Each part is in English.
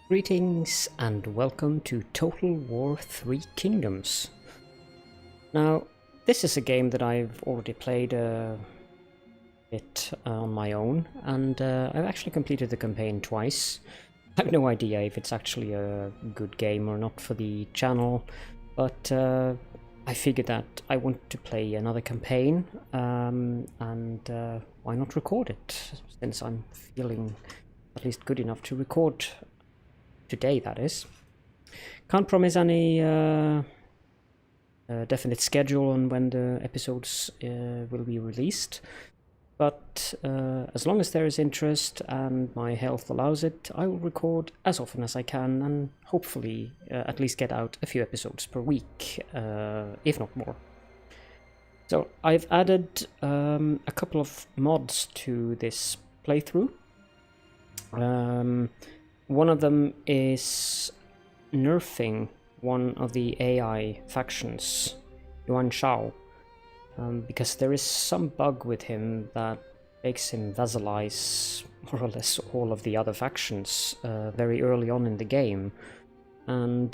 Greetings and welcome to Total War 3 Kingdoms. Now, this is a game that I've already played a bit on my own, and I've actually completed the campaign twice. I have no idea if it's actually a good game or not for the channel, but I figured that I want to play another campaign, and why not record it, since I'm feeling at least good enough to record today, that is. Can't promise any definite schedule on when the episodes will be released, but as long as there is interest and my health allows it, I will record as often as I can and hopefully at least get out a few episodes per week, if not more. So I've added a couple of mods to this playthrough. One of them is nerfing one of the AI factions, Zhou, because there is some bug with him that makes him vassalize more or less all of the other factions very early on in the game. And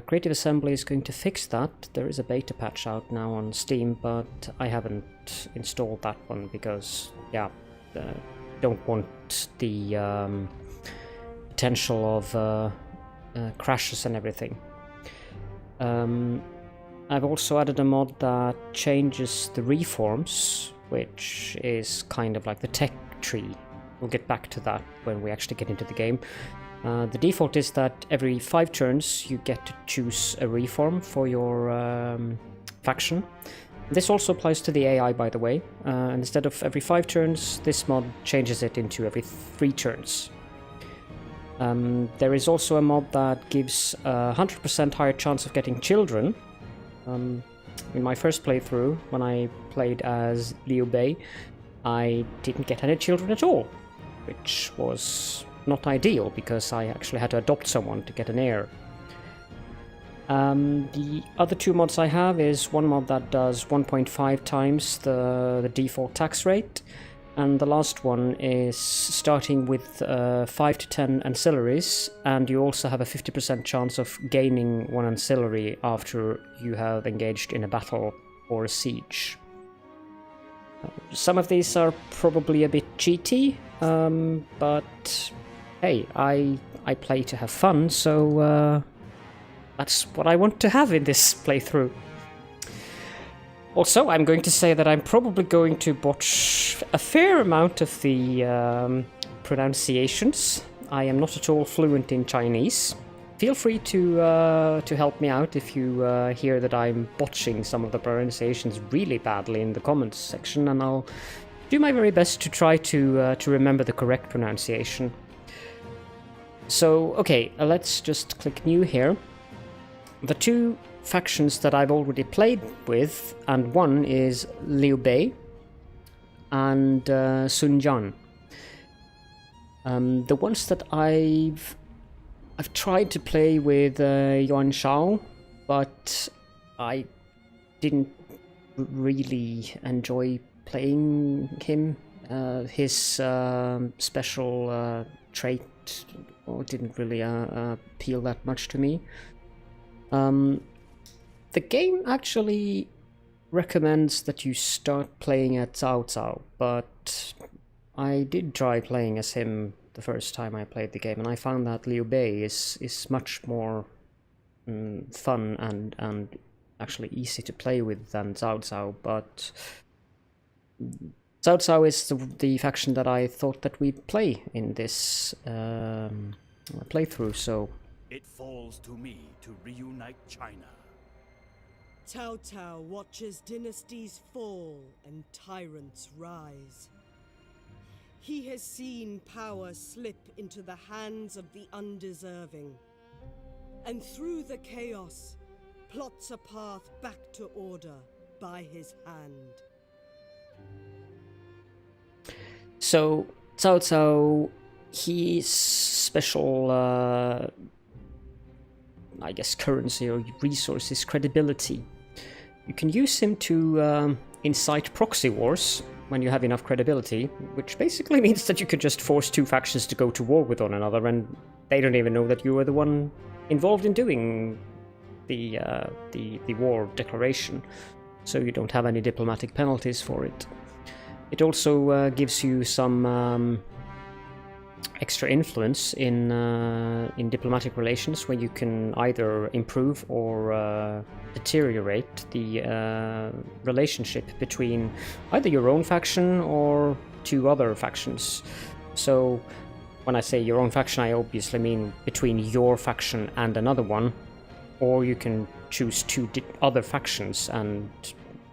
Creative Assembly is going to fix that. There is a beta patch out now on Steam, but I haven't installed that one because, yeah, don't want the potential of crashes and everything. I've also added a mod that changes the reforms, which is kind of like the tech tree. We'll get back to that when we actually get into the game. The default is that every 5 turns you get to choose a reform for your faction. This also applies to the AI, by the way. Instead of every 5 turns, this mod changes it into every 3 turns. There is also a mod that gives a 100% higher chance of getting children. In my first playthrough, when I played as Leopard, I didn't get any children at all, which was not ideal because I actually had to adopt someone to get an heir. The other 2 mods I have is one mod that does 1.5 times the default tax rate, and the last one is starting with 5 to 10 ancillaries, and you also have a 50% chance of gaining 1 ancillary after you have engaged in a battle or a siege. Some of these are probably a bit cheaty, but hey, I play to have fun, so that's what I want to have in this playthrough. Also, I'm going to say that I'm probably going to botch a fair amount of the pronunciations. I am not at all fluent in Chinese. Feel free to help me out if you hear that I'm botching some of the pronunciations really badly in the comments section, and I'll do my very best to try to remember the correct pronunciation. So, okay, let's just click new here. The 2 factions that I've already played with, and one is Liu Bei and Sun Jian. The ones that I've tried to play with Yuan Shao, but I didn't really enjoy playing him. His special trait didn't really appeal that much to me. The game actually recommends that you start playing at Cao Cao, but I did try playing as him the first time I played the game, and I found that Liu Bei is much more fun and actually easy to play with than Cao Cao, but Cao Cao is the faction that I thought that we'd play in this playthrough, so... It falls to me to reunite China. Cao Cao watches dynasties fall and tyrants rise. He has seen power slip into the hands of the undeserving, and through the chaos, plots a path back to order by his hand. So, Cao Cao, his special, I guess, currency or resource is credibility. You can use him to incite proxy wars, when you have enough credibility, which basically means that you could just force two factions to go to war with one another, and they don't even know that you were the one involved in doing the war declaration, so you don't have any diplomatic penalties for it. It also gives you some extra influence in diplomatic relations, where you can either improve or deteriorate the relationship between either your own faction or two other factions. So when I say your own faction, I obviously mean between your faction and another one, or you can choose two other factions and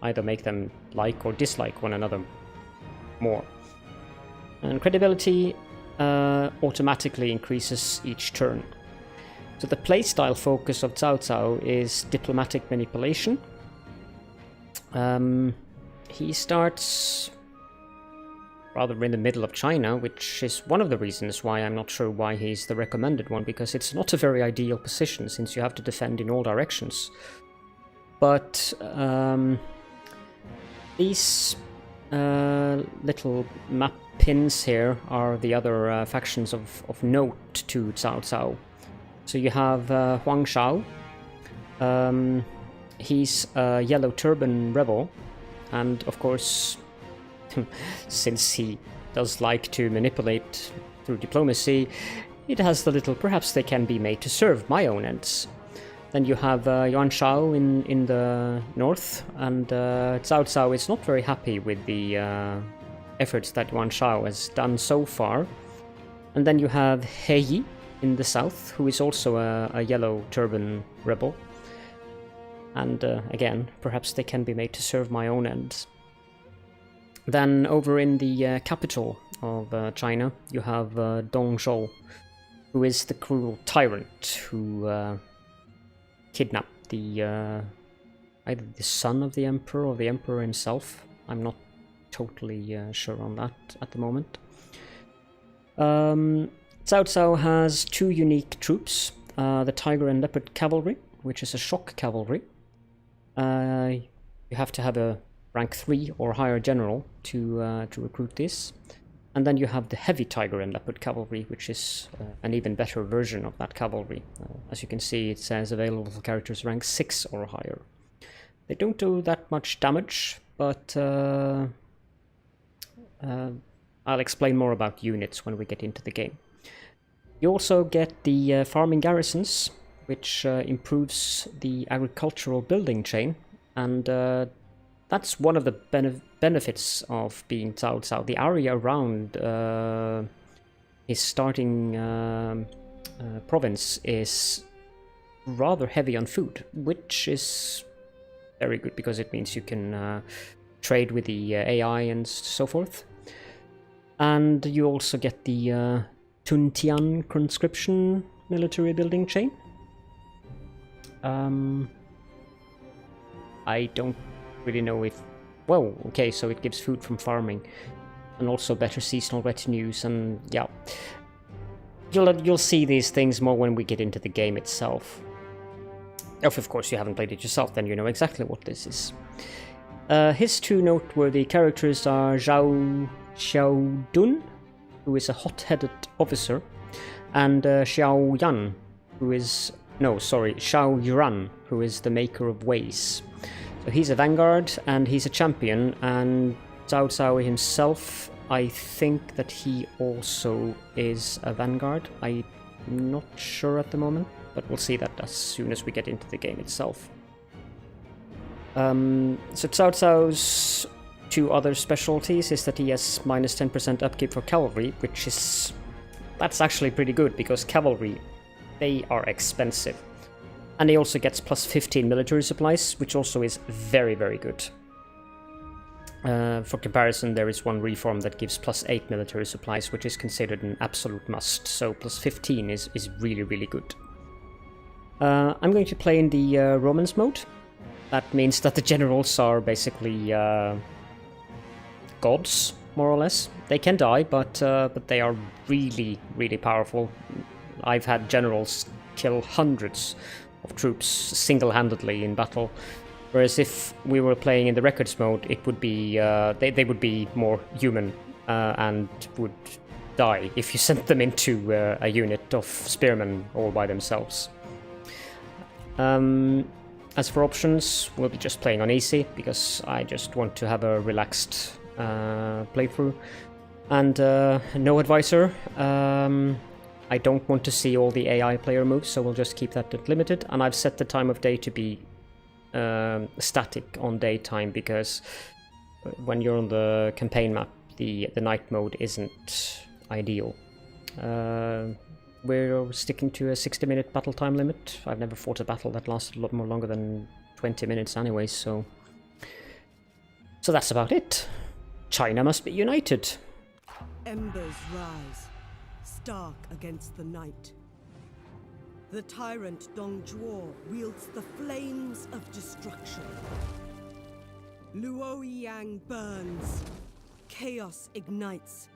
either make them like or dislike one another more. And credibility automatically increases each turn. So the playstyle focus of Cao Cao is diplomatic manipulation. He starts rather in the middle of China, which is one of the reasons why I'm not sure why he's the recommended one, because it's not a very ideal position since you have to defend in all directions. But these little map pins here are the other factions of note to Cao Cao. So you have Huang Shao. He's a yellow turban rebel, and of course, since he does like to manipulate through diplomacy, it has the little perhaps they can be made to serve my own ends. Then you have Yuan Shao in the north, and Cao Cao is not very happy with the efforts that Yuan Shao has done so far. And then you have He Yi in the south, who is also a yellow turban rebel. And again, perhaps they can be made to serve my own ends. Then over in the capital of China, you have Dong Zhou, who is the cruel tyrant who kidnapped the either the son of the emperor or the emperor himself. I'm not totally sure on that at the moment. Cao Cao has two unique troops, the Tiger and Leopard Cavalry, which is a shock cavalry. You have to have a rank 3 or higher general to recruit this. And then you have the Heavy Tiger and Leopard Cavalry, which is an even better version of that cavalry. As you can see, it says available for characters rank 6 or higher. They don't do that much damage, but I'll explain more about units when we get into the game. You also get the farming garrisons, which improves the agricultural building chain, and that's one of the benefits of being Cao Cao. The area around his starting province is rather heavy on food, which is very good because it means you can trade with the AI and so forth. And you also get the Tuntian conscription military building chain. I don't really know if... Well, okay, so it gives food from farming, and also better seasonal retinues, and yeah. You'll see these things more when we get into the game itself. If, of course, you haven't played it yourself, then you know exactly what this is. His two noteworthy characters are Zhou Xiaodun, who is a hot-headed officer, and Xiao Yan, who is... No, sorry, Xiao Yuran, who is the maker of ways. So he's a vanguard, and he's a champion, and Cao Cao himself, I think that he also is a vanguard. I'm not sure at the moment, but we'll see that as soon as we get into the game itself. So Cao Cao's two other specialties is that he has minus 10% upkeep for cavalry, which is... That's actually pretty good, because cavalry, they are expensive. And he also gets plus 15 military supplies, which also is very, very good. For comparison, there is one reform that gives plus 8 military supplies, which is considered an absolute must. So plus 15 is really, really good. I'm going to play in the Romance mode. That means that the generals are basically gods, more or less. They can die, but they are really, really powerful. I've had generals kill hundreds of troops single-handedly in battle, Whereas if we were playing in the records mode, it would be they would be more human and would die if you sent them into a unit of spearmen all by themselves. As for options, we'll be just playing on easy because I just want to have a relaxed playthrough. And no advisor. I don't want to see all the AI player moves, so we'll just keep that at limited. And I've set the time of day to be static on daytime because when you're on the campaign map, the night mode isn't ideal. We're sticking to a 60-minute battle time limit. I've never fought a battle that lasted a lot more longer than 20 minutes anyway, so that's about it. China must be united. Embers rise, stark against the night. The tyrant Dong Zhuo wields the flames of destruction. Luoyang burns. Chaos ignites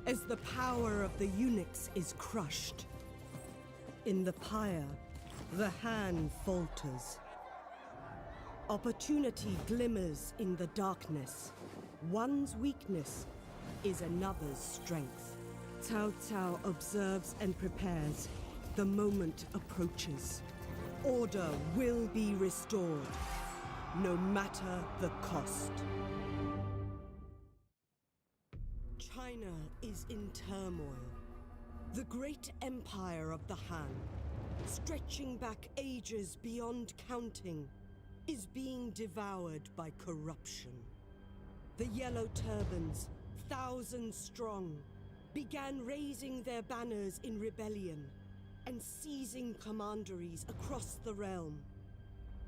as the power of the eunuchs is crushed. In the pyre, the hand falters. Opportunity glimmers in the darkness. One's weakness is another's strength. Cao Cao observes and prepares. The moment approaches. Order will be restored, no matter the cost. China is in turmoil. The great empire of the Han, stretching back ages beyond counting, is being devoured by corruption. The Yellow Turbans, thousands strong, began raising their banners in rebellion and seizing commanderies across the realm.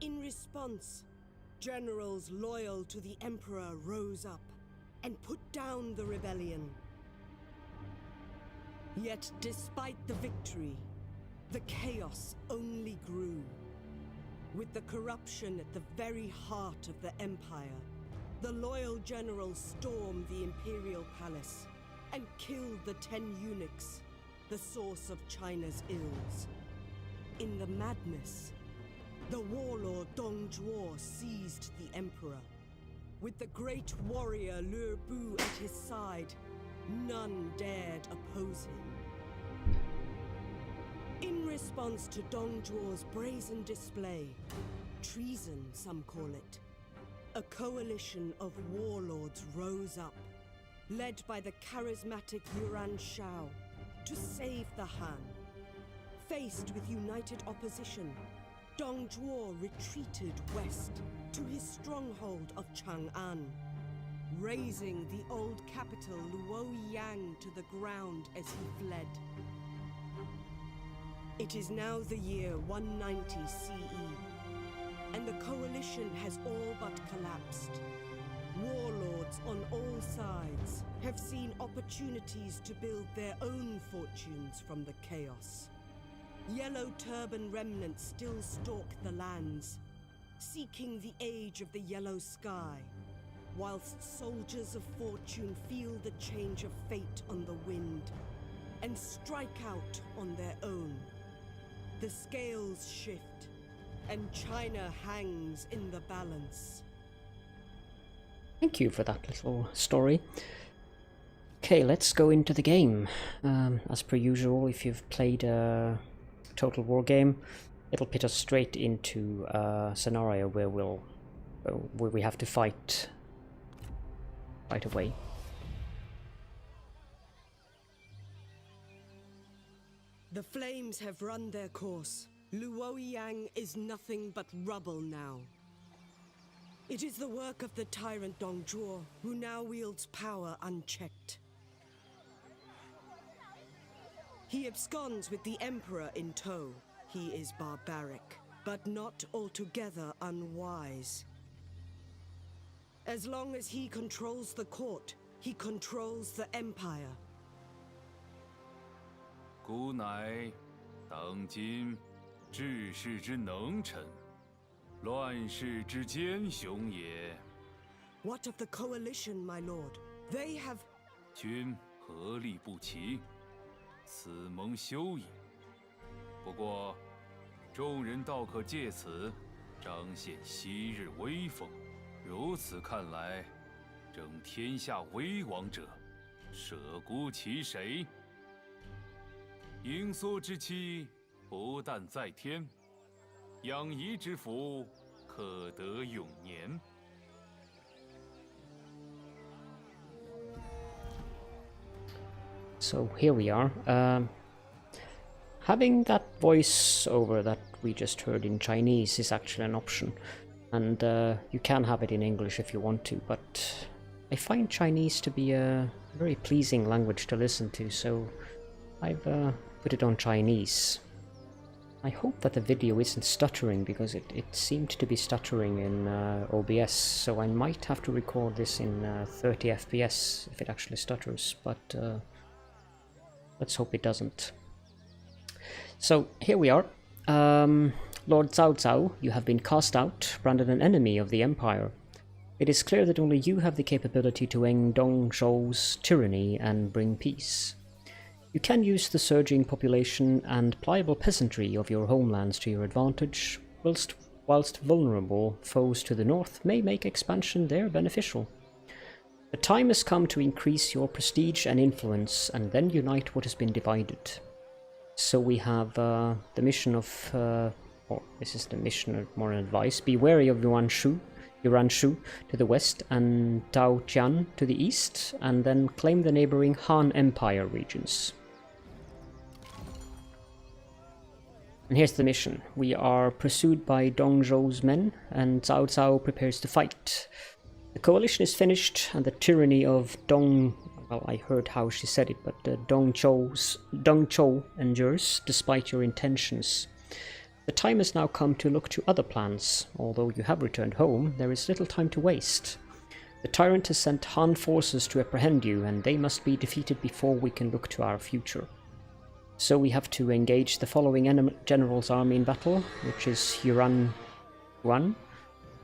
In response, generals loyal to the Emperor rose up and put down the rebellion. Yet, despite the victory, the chaos only grew. With the corruption at the very heart of the Empire, the loyal generals stormed the Imperial Palace and killed the 10 eunuchs, the source of China's ills. In the madness, the warlord Dong Zhuo seized the Emperor. With the great warrior Lü Bu at his side, none dared oppose him. In response to Dong Zhuo's brazen display, treason some call it, a coalition of warlords rose up, led by the charismatic Yuan Shao, to save the Han. Faced with united opposition, Dong Zhuo retreated west to his stronghold of Chang'an, razing the old capital Luoyang to the ground as he fled. It is now the year 190 CE, and the coalition has all but collapsed. Warlords on all sides have seen opportunities to build their own fortunes from the chaos. Yellow turban remnants still stalk the lands, seeking the age of the yellow sky, whilst soldiers of fortune feel the change of fate on the wind and strike out on their own. The scales shift, and China hangs in the balance. Thank you for that little story. Okay, let's go into the game. As per usual, if you've played a Total War game, it'll put us straight into a scenario where we have to fight right away. The flames have run their course. Luoyang is nothing but rubble now. It is the work of the tyrant Dong Zhuo, who now wields power unchecked. He absconds with the Emperor in tow. He is barbaric, but not altogether unwise. As long as he controls the court, he controls the Empire. 孤乃当今治世之能臣，乱世之奸雄也。 What of the coalition, my lord? They have... 君合力不齐，此蒙羞矣。不过，众人倒可借此彰显昔日威风。如此看来，争天下为王者，舍孤其谁？罂粟之妻，不但在天，养怡之福，可得永年。So here we are. Having that voiceover that we just heard in Chinese is actually an option. And you can have it in English if you want to, but I find Chinese to be a very pleasing language to listen to, so I've put it on Chinese. I hope that the video isn't stuttering, because it seemed to be stuttering in OBS, so I might have to record this in 30 FPS if it actually stutters, but let's hope it doesn't. So here we are. Lord Cao Cao, you have been cast out, branded an enemy of the Empire. It is clear that only you have the capability to end Dong Zhou's tyranny and bring peace. You can use the surging population and pliable peasantry of your homelands to your advantage, whilst vulnerable foes to the north may make expansion there beneficial. The time has come to increase your prestige and influence, and then unite what has been divided. So we have the mission of, or this is the mission of more advice: be wary of Yuan Shu to the west and Tao Jian to the east, and then claim the neighboring Han Empire regions. And here's the mission. We are pursued by Dong Zhou's men, and Cao Cao prepares to fight. The coalition is finished, and the tyranny of Dong... well, I heard how she said it, but Dong Zhou endures, despite your intentions. The time has now come to look to other plans. Although you have returned home, there is little time to waste. The tyrant has sent Han forces to apprehend you, and they must be defeated before we can look to our future. So we have to engage the following general's army in battle, which is Yuan,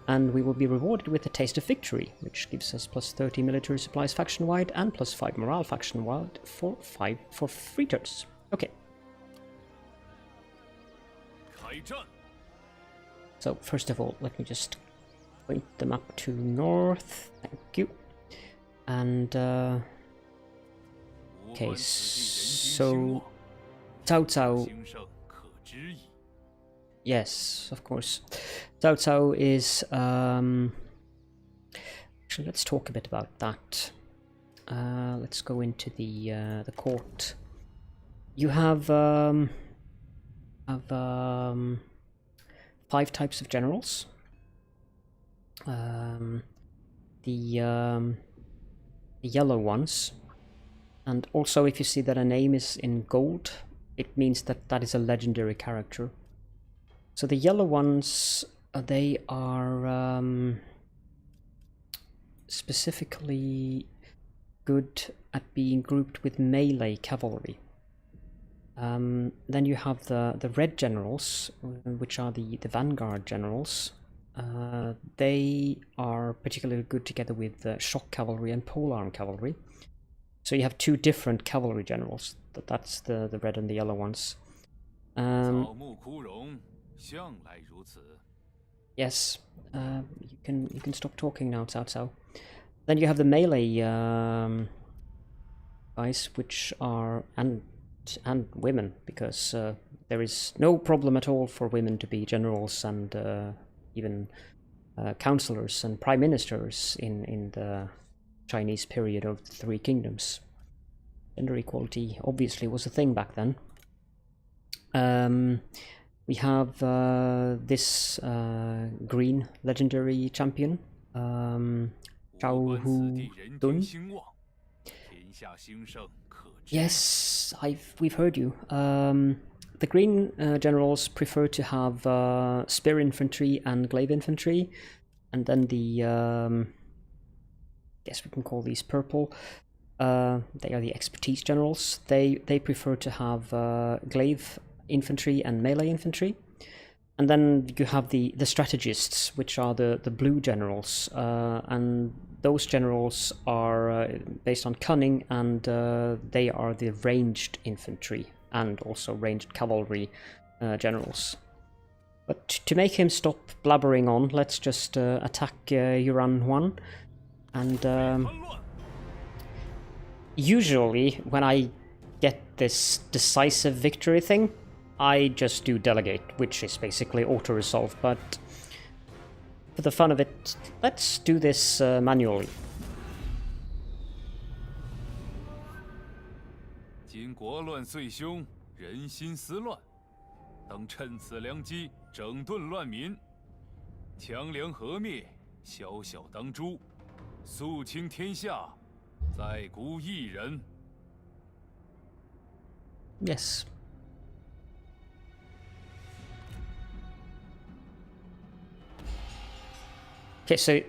and we will be rewarded with a taste of victory, which gives us plus 30 military supplies faction-wide and plus 5 morale faction-wide for 3 turns. Okay. So first of all, let me just point the map to north. Thank you. And okay, so Cao Cao. Yes, of course. Cao Cao is actually, let's talk a bit about that. Let's go into the court. You have 5 types of generals. The yellow ones, and also if you see that a name is in gold, it means that that is a legendary character. So the yellow ones, they are specifically good at being grouped with melee cavalry. Then you have the red generals, which are the vanguard generals. They are particularly good together with shock cavalry and polearm cavalry. So you have 2 different cavalry generals. That's the red and the yellow ones. Yes, you can stop talking now, Cao Cao. Then you have the melee guys, which are and women, because there is no problem at all for women to be generals and even councillors and prime ministers in the Chinese period of the 3 kingdoms. Gender equality obviously was a thing back then. We have this green legendary champion, Zhou Dun. Yes, we've heard you. The green generals prefer to have spear infantry and glaive infantry, and then the guess we can call these purple. They are the expertise generals. They prefer to have glaive infantry and melee infantry. And then you have the strategists, which are the blue generals, and those generals are based on cunning, and they are the ranged infantry and also ranged cavalry generals. But to make him stop blabbering on, let's just attack Yuran 1. And usually, when I get this decisive victory thing, I just do delegate, which is basically auto-resolve, but for the fun of it, let's do this manually. 今国乱岁凶，人心思乱，当趁此良机整顿乱民，强梁和灭，小小当诛，肃清天下，再孤一人。Yes. Okay, so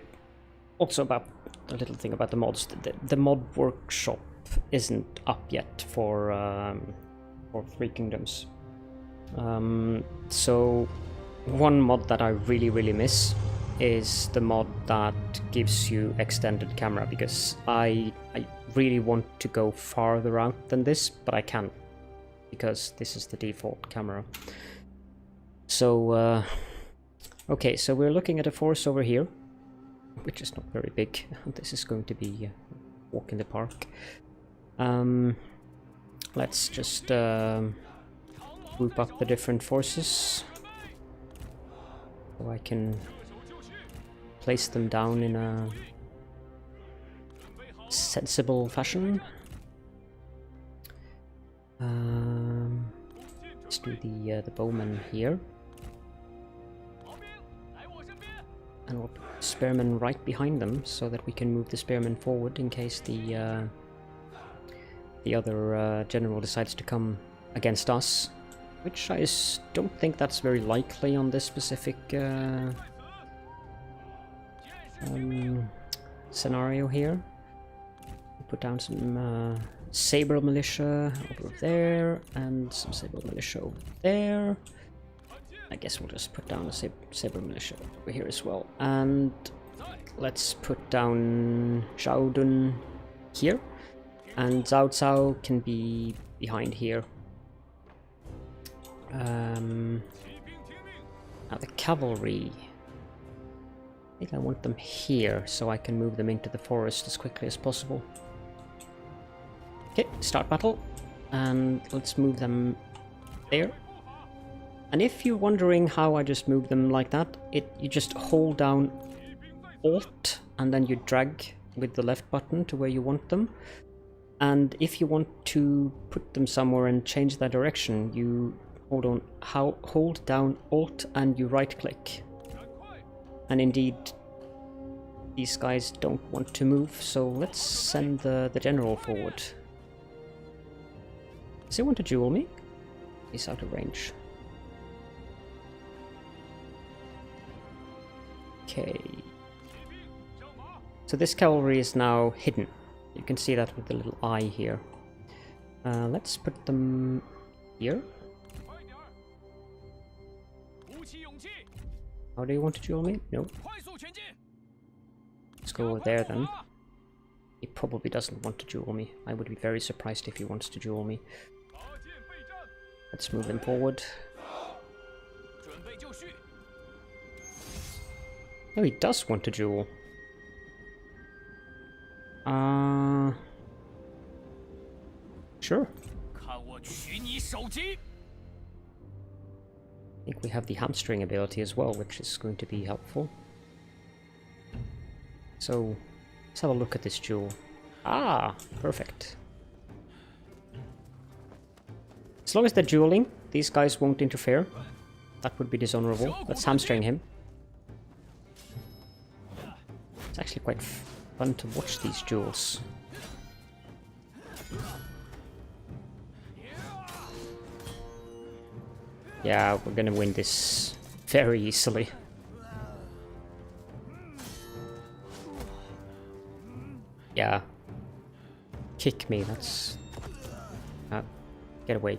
also about a little thing about the mods. The mod workshop isn't up yet for Three Kingdoms. So one mod that I really miss is the mod that gives you extended camera, because I really want to go farther out than this, but I can't because this is the default camera. So okay, so we're looking at a force over here, which is not very big. This is going to be a walk in the park. Let's just group up the different forces so I can place them down in a sensible fashion. Let's do the bowmen here. And we'll put spearmen right behind them so that we can move the spearmen forward in case the other general decides to come against us, which I don't think that's very likely on this specific scenario here. Put down some saber militia over there and some saber militia over there. I guess we'll just put down a saber militia over here as well. And let's put down Zhou here. And Cao Cao can be behind here. Now the cavalry. I think I want them here so I can move them into the forest as quickly as possible. Okay, start battle. And let's move them there. And if you're wondering how I just move them like that, you just hold down Alt and then you drag with the left button to where you want them. And if you want to put them somewhere and change their direction, you hold down Alt and you right click. And indeed, these guys don't want to move, so let's send the general forward. Does he want to duel me? He's out of range. Okay. So this cavalry is now hidden. You can see that with the little eye here. Let's put them here. How do you want to duel me? No. Let's go over there then. He probably doesn't want to duel me. I would be very surprised if he wants to duel me. Let's move him forward. No, he does want to duel. Sure. I think we have the hamstring ability as well, which is going to be helpful. So, let's have a look at this duel. Ah, perfect. As long as they're dueling, these guys won't interfere. That would be dishonorable. Let's hamstring him. It's actually quite fun to watch these duels. Yeah, we're gonna win this very easily. Yeah. Kick me, that's... get away.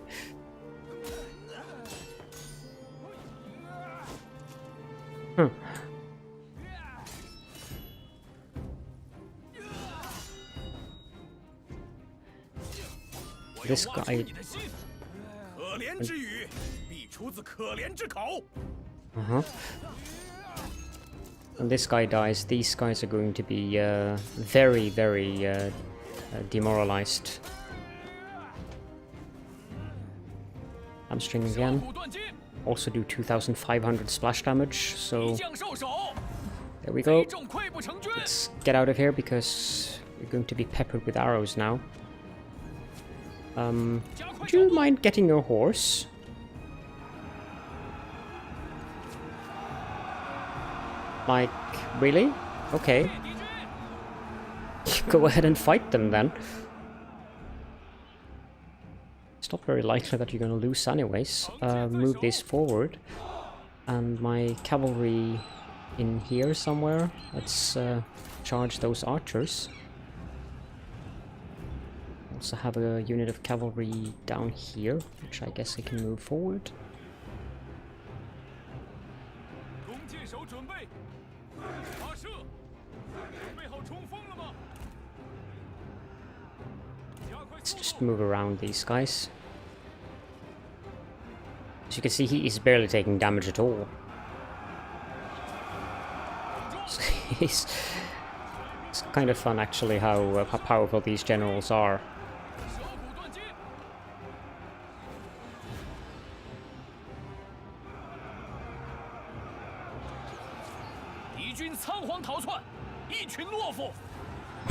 This guy... And this guy dies, these guys are going to be very, very demoralized. Hamstring again. Also do 2500 splash damage, so there we go. Let's get out of here because we're going to be peppered with arrows now. Would you mind getting your horse? Like, really? Okay. Go ahead and fight them then. It's not very likely that you're gonna lose anyways. Move this forward. And my cavalry in here somewhere. Let's charge those archers. Also have a unit of cavalry down here, which I guess I can move forward. Let's just move around these guys. As you can see, he is barely taking damage at all. It's kind of fun actually how powerful these generals are.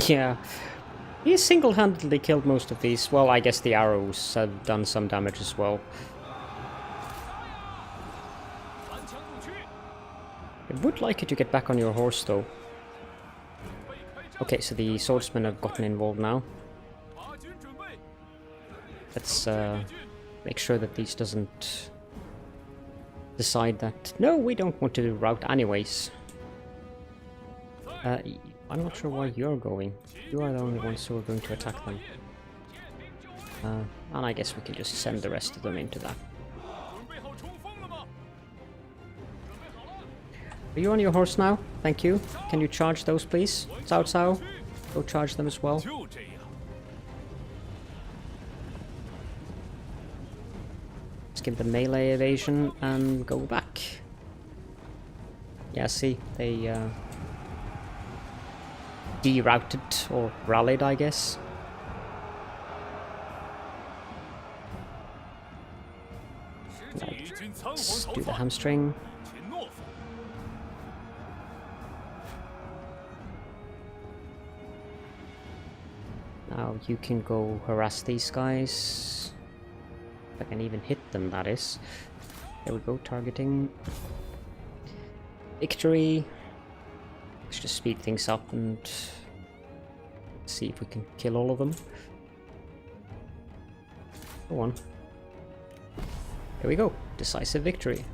Yeah, he single-handedly killed most of these. Well, I guess the arrows have done some damage as well. I would like you to get back on your horse, though. Okay, so the swordsmen have gotten involved now. Let's make sure that these doesn't decide that, no, we don't want to rout anyways. I'm not sure why you're going. You are the only ones who are going to attack them. And I guess we can just send the rest of them into that. Are you on your horse now? Thank you. Can you charge those, please? Cao Cao, go charge them as well. Let's give them melee evasion and go back. Yeah, see, they de-routed or rallied, I guess. Let's do the hamstring. Now you can go harass these guys. If I can even hit them, that is. There we go, targeting. Victory. Let's just speed things up and see if we can kill all of them. Go on. Here we go. Decisive victory.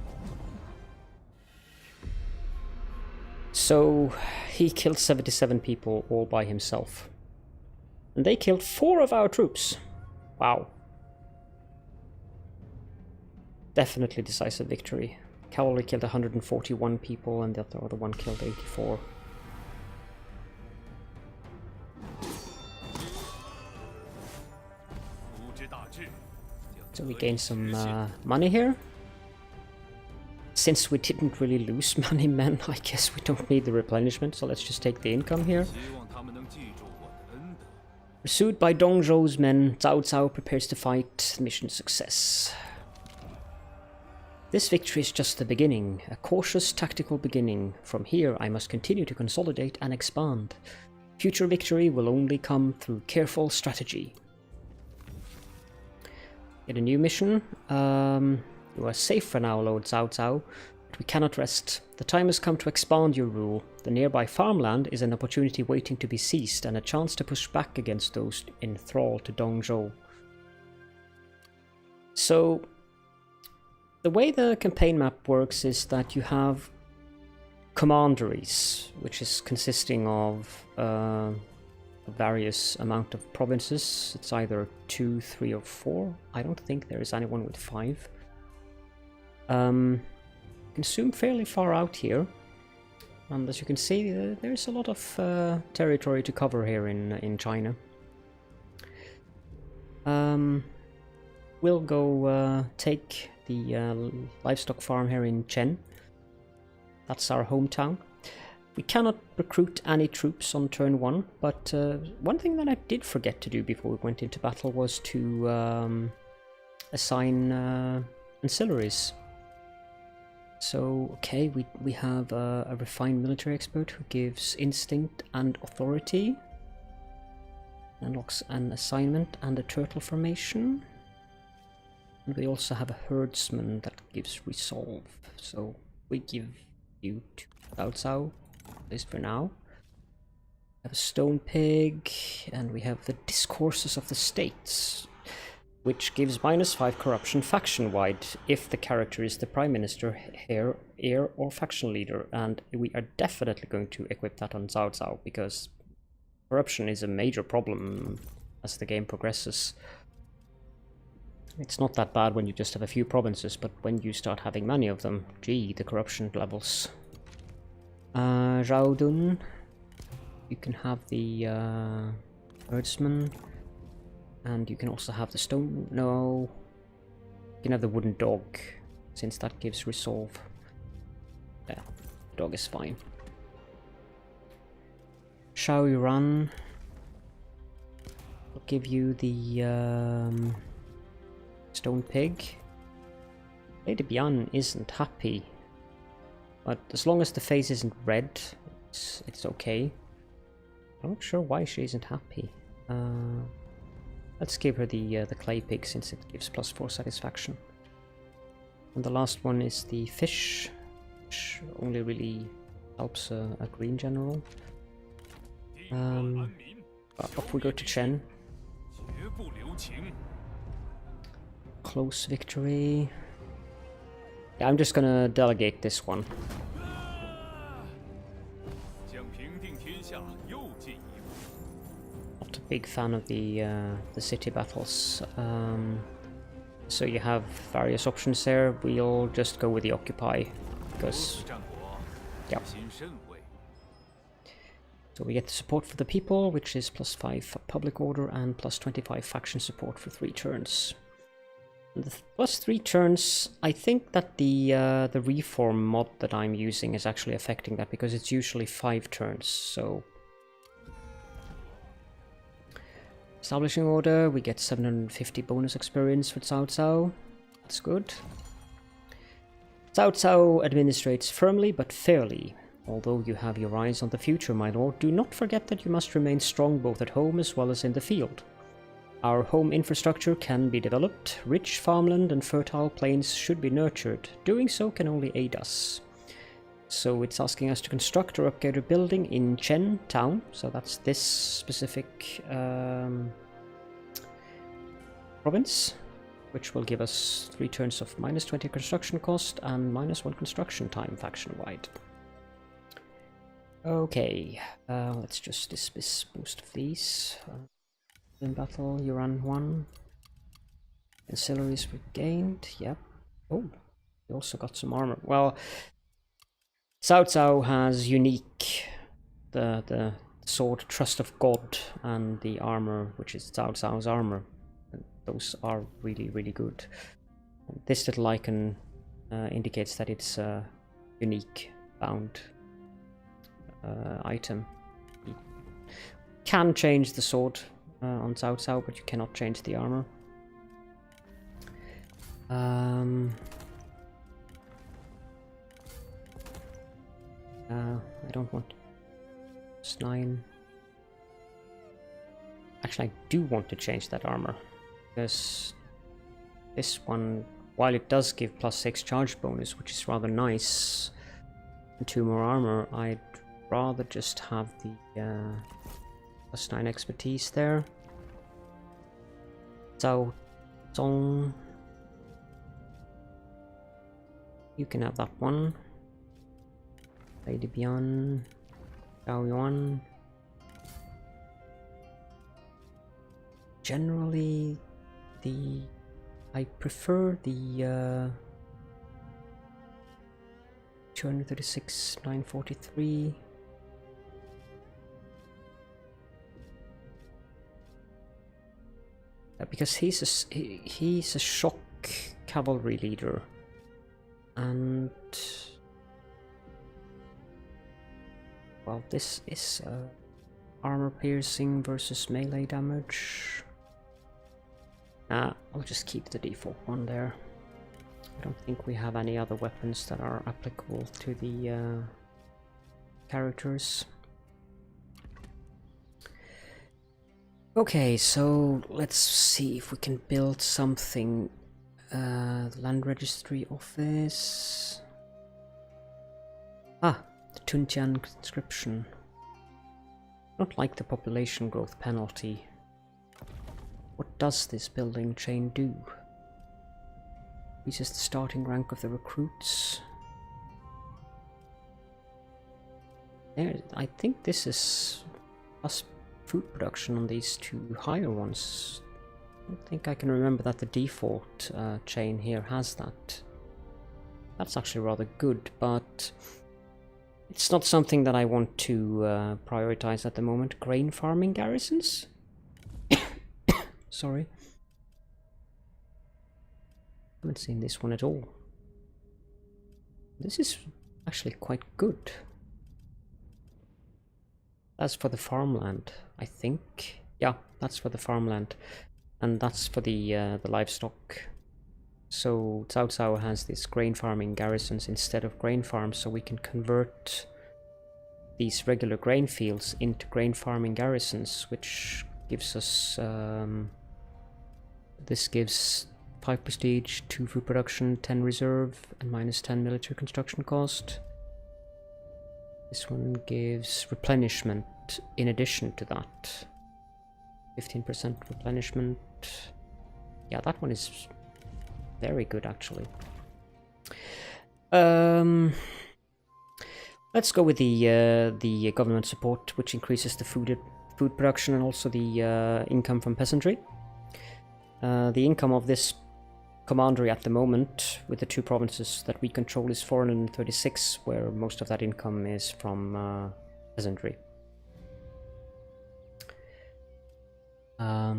So he killed 77 people all by himself. And they killed 4 of our troops. Wow. Definitely decisive victory. Cavalry killed 141 people and the other one killed 84. So we gain some money here. Since we didn't really lose many men, I guess we don't need the replenishment, so let's just take the income here. Pursued by Dong Zhou's men, Cao Cao prepares to fight. Mission success. This victory is just the beginning, a cautious tactical beginning. From here I must continue to consolidate and expand. Future victory will only come through careful strategy. Get a new mission. You are safe for now, Lord Cao Cao, but we cannot rest. The time has come to expand your rule. The nearby farmland is an opportunity waiting to be seized and a chance to push back against those in thrall to Dong Zhou. So, the way the campaign map works is that you have commanderies, which is consisting of a various amount of provinces. It's either 2, 3 or 4. I don't think there is anyone with 5. Can zoom fairly far out here, and as you can see, there's a lot of territory to cover here in China. We'll go take the livestock farm here in Chen, That's our hometown. We cannot recruit any troops on turn 1, but one thing that I did forget to do before we went into battle was to assign ancillaries. So, okay, we have a refined military expert who gives instinct and authority. Unlocks an assignment and a turtle formation. And we also have a herdsman that gives resolve. So we give you to Cao Cao, at least for now. We have a stone pig, and we have the discourses of the states, which gives -5 corruption faction-wide if the character is the prime minister, heir, or faction leader. And we are definitely going to equip that on Cao Cao, because corruption is a major problem as the game progresses. It's not that bad when you just have a few provinces, but when you start having many of them, gee, the corruption levels. Zhou, you can have the herdsman, and you can also have the stone. No, you can have the wooden dog, since that gives resolve. Yeah, the dog is fine. Shall we run? I'll give you the stone pig. Lady Bian isn't happy, but as long as the face isn't red, it's okay. I'm not sure why she isn't happy. Let's give her the clay pig, since it gives +4 satisfaction. And the last one is the fish, which only really helps a green general. Off we go to Chen. Close victory. Yeah, I'm just gonna delegate this one. Not a big fan of the city battles. So you have various options there. We'll just go with the occupy, because yeah. So we get the support for the people, which is +5 for public order and +25 faction support for 3 turns. And the +3 turns, I think that the reform mod that I'm using is actually affecting that, because it's usually 5 turns. So establishing order, we get 750 bonus experience for Cao Cao. That's good. Cao Cao administrates firmly but fairly. Although you have your eyes on the future, my lord, do not forget that you must remain strong both at home as well as in the field. Our home infrastructure can be developed, rich farmland and fertile plains should be nurtured. Doing so can only aid us. So it's asking us to construct or upgrade a building in Chen town, so that's this specific province, which will give us 3 turns of -20 construction cost and -1 construction time faction-wide. Okay, let's just dismiss most of these. In battle, you run 1. Ancillaries regained, yep. Oh, we also got some armor. Well, Cao Cao has unique, the sword Trust of God, and the armor, which is Cao Cao's armor. And those are really, really good. And this little icon indicates that it's a unique bound item. You can change the sword on Cao Cao, but you cannot change the armor. I don't want +9. Actually, I do want to change that armor, because this one, while it does give +6 charge bonus, which is rather nice, and 2 more armor, I'd rather just have the +9 expertise there. Zhou Zong, you can have that one. Lady Bian, Zhao Yuan. Generally, I prefer the 236, 943. Because he's a shock cavalry leader, and Well, this is armor piercing versus melee damage. I'll just keep the default one there. I don't think we have any other weapons that are applicable to the characters. Okay, so let's see if we can build something. Land Registry Office. Ah, the Tuntian conscription. I don't like the population growth penalty. What does this building chain do? Increases the starting rank of the recruits. There, I think this is plus food production on these two higher ones. I don't think I can remember that the default chain here has that. That's actually rather good, but it's not something that I want to prioritize at the moment. Grain farming garrisons? Sorry. Haven't seen this one at all. This is actually quite good. That's for the farmland, I think. Yeah, that's for the farmland. And that's for the livestock. So Cao Cao has these grain farming garrisons instead of grain farms, so we can convert these regular grain fields into grain farming garrisons, which gives us this gives 5 prestige, 2 food production, 10 reserve, and minus 10 military construction cost. This one gives replenishment in addition to that. 15% replenishment. Yeah, that one is very good actually. Let's go with the government support, which increases the food production and also the income from peasantry. The income of this commandery at the moment, with the 2 provinces that we control, is 436, where most of that income is from peasantry. I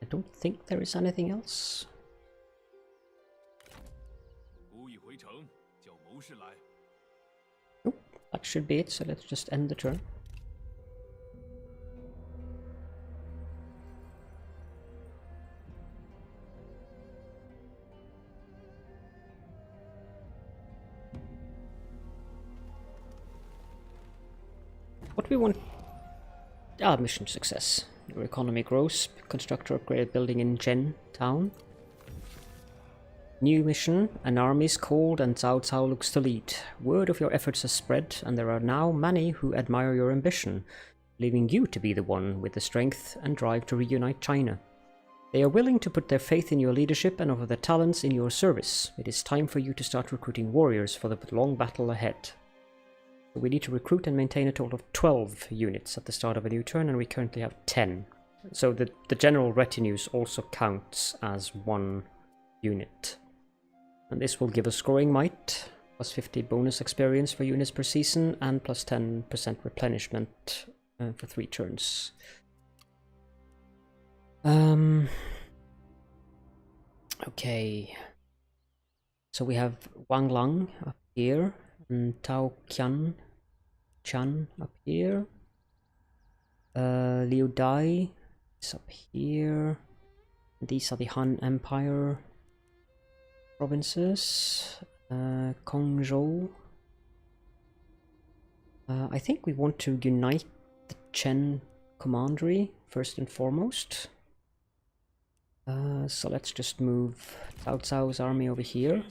don't think there is anything else. Nope, that should be it, so let's just end the turn. What we want... mission success. Your economy grows. Constructor upgraded building in Zhen town. New mission. An army is called and Cao Cao looks to lead. Word of your efforts has spread, and there are now many who admire your ambition, leaving you to be the one with the strength and drive to reunite China. They are willing to put their faith in your leadership and offer their talents in your service. It is time for you to start recruiting warriors for the long battle ahead. We need to recruit and maintain a total of 12 units at the start of a new turn, and we currently have 10. So the general retinues also counts as 1 unit. And this will give us scoring might, plus 50 bonus experience for units per season, and plus 10% replenishment for 3 turns. Okay. So we have Wang Lang up here. Tao Chan up here. Liu Dai is up here. These are the Han Empire provinces. Kongzhou. I think we want to unite the Chen commandery first and foremost. So let's just move Cao Cao's army over here.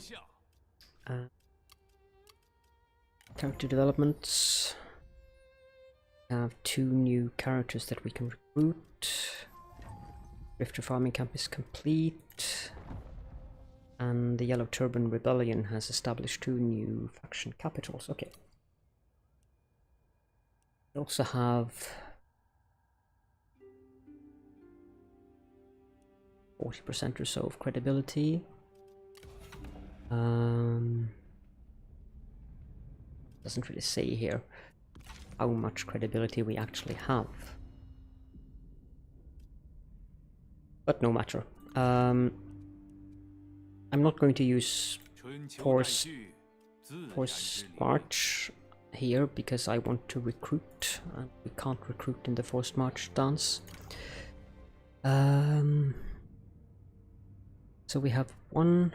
Character developments. We have 2 new characters that we can recruit. Drifter farming camp is complete. And the Yellow Turban Rebellion has established 2 new faction capitals. Okay. We also have 40% or so of credibility. Doesn't really say here how much credibility we actually have. But no matter. I'm not going to use force forced march here because I want to recruit, and we can't recruit in the forced march dance. So we have one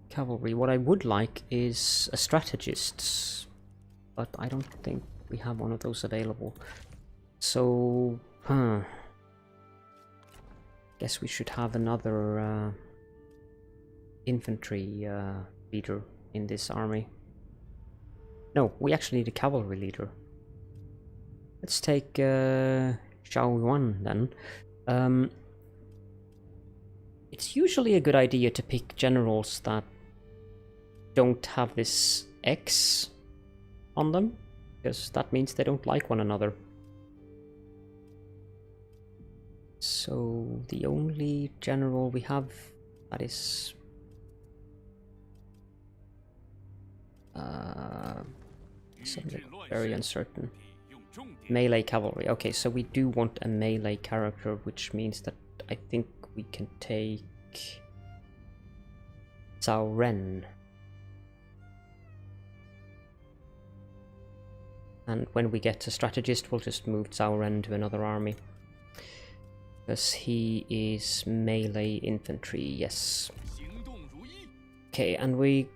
cavalry. What I would like is a strategist, but I don't think we have one of those available. So, guess we should have another infantry leader in this army. No, we actually need a cavalry leader. Let's take Zhou then. It's usually a good idea to pick generals that don't have this X on them, because that means they don't like one another. So the only general we have that is something very uncertain. Melee cavalry. Okay, so we do want a melee character, which means that I think we can take Zhou Ren. And when we get a strategist, we'll just move Zhou Ren to another army. Because he is melee infantry, yes. Okay, and we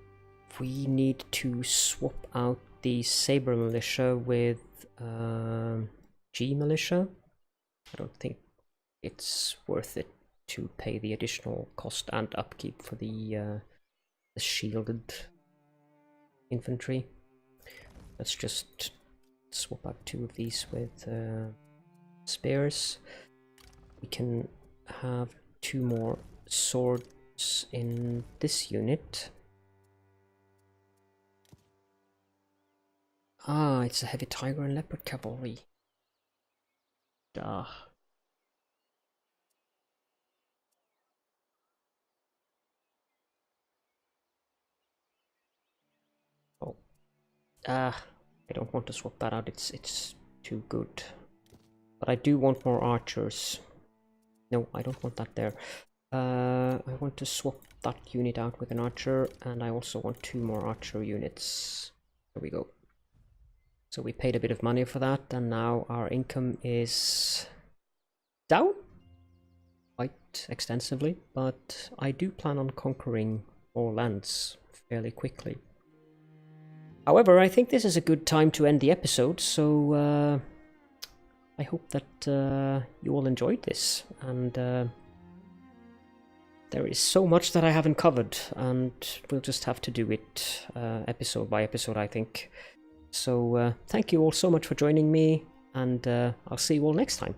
need to swap out the Saber Militia with G Militia. I don't think it's worth it to pay the additional cost and upkeep for the shielded infantry. Let's just swap out 2 of these with spears. We can have 2 more swords in this unit. Ah, it's a heavy tiger and leopard cavalry. Duh. Oh. I don't want to swap that out, it's too good. But I do want more archers. No, I don't want that there. I want to swap that unit out with an archer, and I also want 2 more archer units. There we go. So we paid a bit of money for that, and now our income is down quite extensively, but I do plan on conquering more lands fairly quickly. However, I think this is a good time to end the episode, so I hope that you all enjoyed this, and there is so much that I haven't covered, and we'll just have to do it episode by episode, I think. So thank you all so much for joining me, and I'll see you all next time.